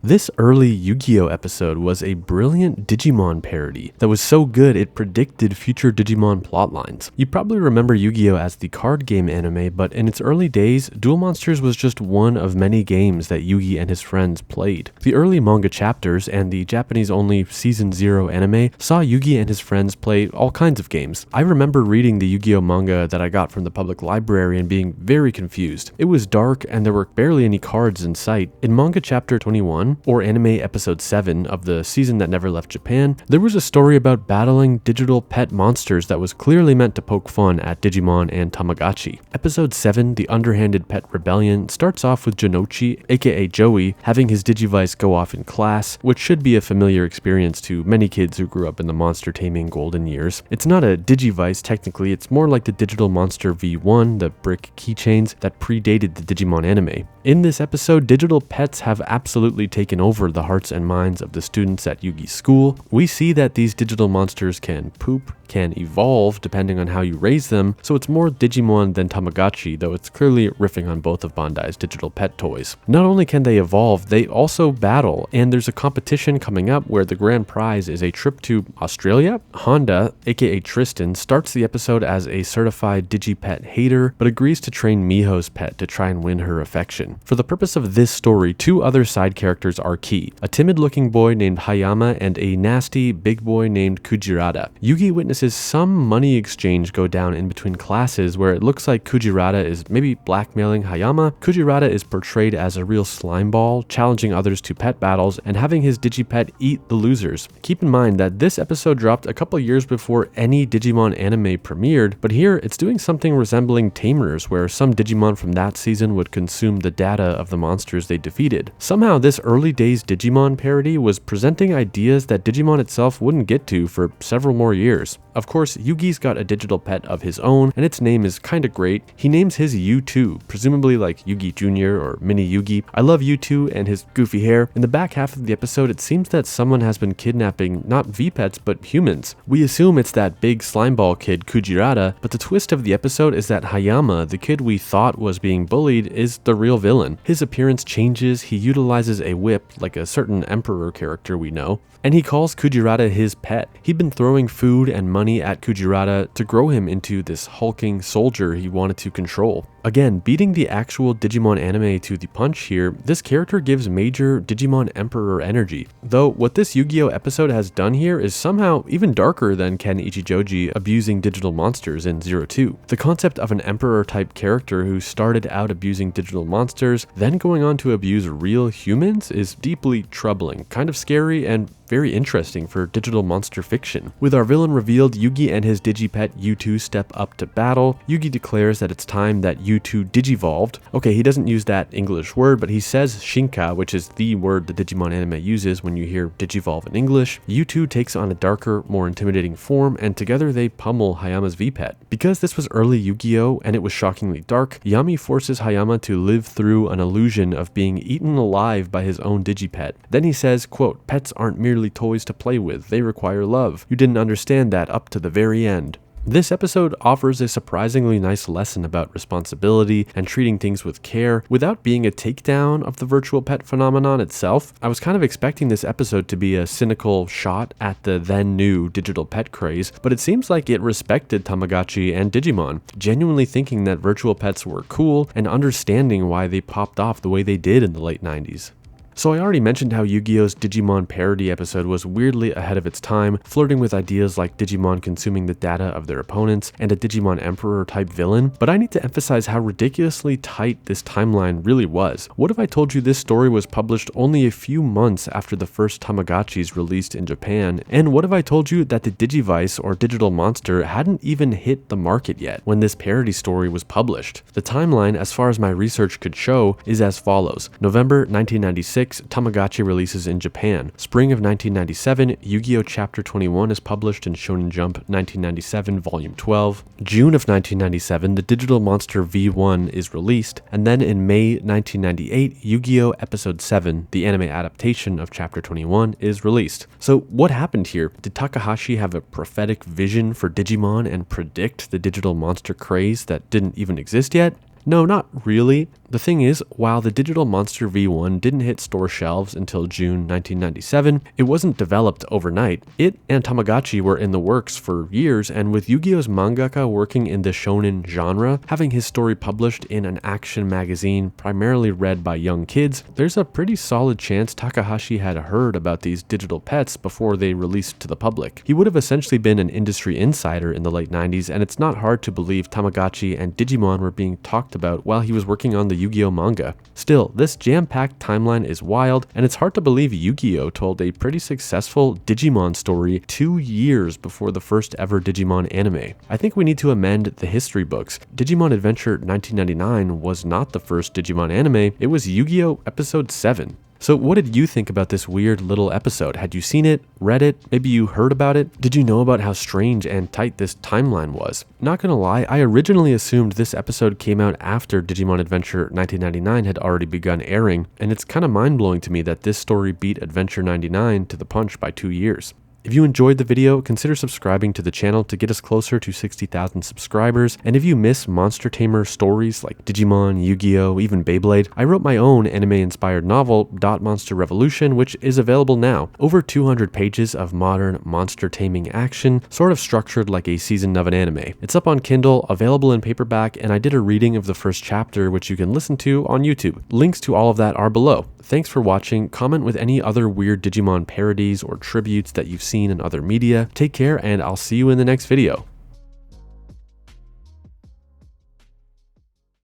This early Yu-Gi-Oh episode was a brilliant Digimon parody that was so good it predicted future Digimon plotlines. You probably remember Yu-Gi-Oh as the card game anime, but in its early days, Duel Monsters was just one of many games that Yugi and his friends played. The early manga chapters and the Japanese-only Season 0 anime saw Yugi and his friends play all kinds of games. I remember reading the Yu-Gi-Oh manga that I got from the public library and being very confused. It was dark and there were barely any cards in sight. In manga chapter 21, or anime episode 7 of the season that never left Japan, there was a story about battling digital pet monsters that was clearly meant to poke fun at Digimon and Tamagotchi. Episode 7, The Underhanded Pet Rebellion, starts off with Janochi, aka Joey, having his Digivice go off in class, which should be a familiar experience to many kids who grew up in the monster taming golden years. It's not a Digivice technically, it's more like the Digital Monster V1, the brick keychains that predated the Digimon anime. In this episode, digital pets have absolutely taken over the hearts and minds of the students at Yugi's school. We see that these digital monsters can poop, can evolve depending on how you raise them, so it's more Digimon than Tamagotchi, though it's clearly riffing on both of Bandai's digital pet toys. Not only can they evolve, they also battle, and there's a competition coming up where the grand prize is a trip to Australia. Honda, aka Tristan, starts the episode as a certified Digipet hater, but agrees to train Miho's pet to try and win her affection. For the purpose of this story, two other side characters are key: a timid-looking boy named Hayama and a nasty big boy named Kujirada. Yugi witnesses some money exchange go down in between classes where it looks like Kujirada is maybe blackmailing Hayama. Kujirada is portrayed as a real slimeball, challenging others to pet battles and having his Digipet eat the losers. Keep in mind that this episode dropped a couple years before any Digimon anime premiered, but here it's doing something resembling Tamers, where some Digimon from that season would consume the data of the monsters they defeated. Somehow this early days Digimon parody was presenting ideas that Digimon itself wouldn't get to for several more years. Of course, Yugi's got a digital pet of his own, and its name is kinda great. He names his U2, presumably like Yugi Jr. or Mini Yugi. I love U2 and his goofy hair. In the back half of the episode, it seems that someone has been kidnapping not V-Pets, but humans. We assume it's that big slimeball kid Kujirada, but the twist of the episode is that Hayama, the kid we thought was being bullied, is the real villain. His appearance changes, he utilizes a whip, like a certain Emperor character we know, and he calls Kujirada his pet. He'd been throwing food and money at Kujirada to grow him into this hulking soldier he wanted to control. Again, beating the actual Digimon anime to the punch here, this character gives major Digimon Emperor energy. Though what this Yu-Gi-Oh episode has done here is somehow even darker than Ken Ichijoji abusing digital monsters in 02. The concept of an Emperor type character who started out abusing digital monsters, then going on to abuse real humans is deeply troubling, kind of scary, and very interesting for digital monster fiction. With our villain revealed, Yugi and his Digipet U2 step up to battle. Yugi declares that it's time that U2 digivolved. Okay, he doesn't use that English word, but he says Shinka, which is the word the Digimon anime uses when you hear digivolve in English. U2 takes on a darker, more intimidating form, and together they pummel Hayama's V-Pet. Because this was early Yu-Gi-Oh! And it was shockingly dark, Yami forces Hayama to live through an illusion of being eaten alive by his own Digipet. Then he says, quote, "Pets aren't merely toys to play with, they require love. You didn't understand that up to the very end." This episode offers a surprisingly nice lesson about responsibility and treating things with care without being a takedown of the virtual pet phenomenon itself. I was kind of expecting this episode to be a cynical shot at the then new digital pet craze, but it seems like it respected Tamagotchi and Digimon, genuinely thinking that virtual pets were cool and understanding why they popped off the way they did in the late 90s. So I already mentioned how Yu-Gi-Oh's Digimon parody episode was weirdly ahead of its time, flirting with ideas like Digimon consuming the data of their opponents and a Digimon Emperor type villain, but I need to emphasize how ridiculously tight this timeline really was. What if I told you this story was published only a few months after the first Tamagotchis released in Japan? And what if I told you that the Digivice or digital monster hadn't even hit the market yet when this parody story was published? The timeline, as far as my research could show, is as follows. November 1996, Tamagotchi releases in Japan. Spring of 1997, Yu-Gi-Oh! Chapter 21 is published in Shonen Jump 1997, Volume 12. June of 1997, the Digital Monster V1 is released, and then in May 1998, Yu-Gi-Oh! Episode 7, the anime adaptation of Chapter 21, is released. So what happened here? Did Takahashi have a prophetic vision for Digimon and predict the digital monster craze that didn't even exist yet? No, not really. The thing is, while the Digital Monster V1 didn't hit store shelves until June 1997, it wasn't developed overnight. It and Tamagotchi were in the works for years, and with Yu-Gi-Oh's mangaka working in the shonen genre, having his story published in an action magazine primarily read by young kids, there's a pretty solid chance Takahashi had heard about these digital pets before they released to the public. He would have essentially been an industry insider in the late 90s, and it's not hard to believe Tamagotchi and Digimon were being talked about while he was working on the Yu-Gi-Oh manga. Still, this jam-packed timeline is wild, and it's hard to believe Yu-Gi-Oh told a pretty successful Digimon story 2 years before the first ever Digimon anime. I think we need to amend the history books. Digimon Adventure 1999 was not the first Digimon anime, it was Yu-Gi-Oh! Episode 7. So what did you think about this weird little episode? Had you seen it, read it, maybe you heard about it? Did you know about how strange and tight this timeline was? Not gonna lie, I originally assumed this episode came out after Digimon Adventure 1999 had already begun airing, and it's kinda mind-blowing to me that this story beat Adventure 99 to the punch by 2 years. If you enjoyed the video, consider subscribing to the channel to get us closer to 60,000 subscribers, and if you miss Monster Tamer stories like Digimon, Yu-Gi-Oh!, even Beyblade, I wrote my own anime-inspired novel, Dot Monster Revolution, which is available now. Over 200 pages of modern monster taming action, sort of structured like a season of an anime. It's up on Kindle, available in paperback, and I did a reading of the first chapter, which you can listen to on YouTube. Links to all of that are below. Thanks for watching. Comment with any other weird Digimon parodies or tributes that you've seen in other media. Take care, and I'll see you in the next video.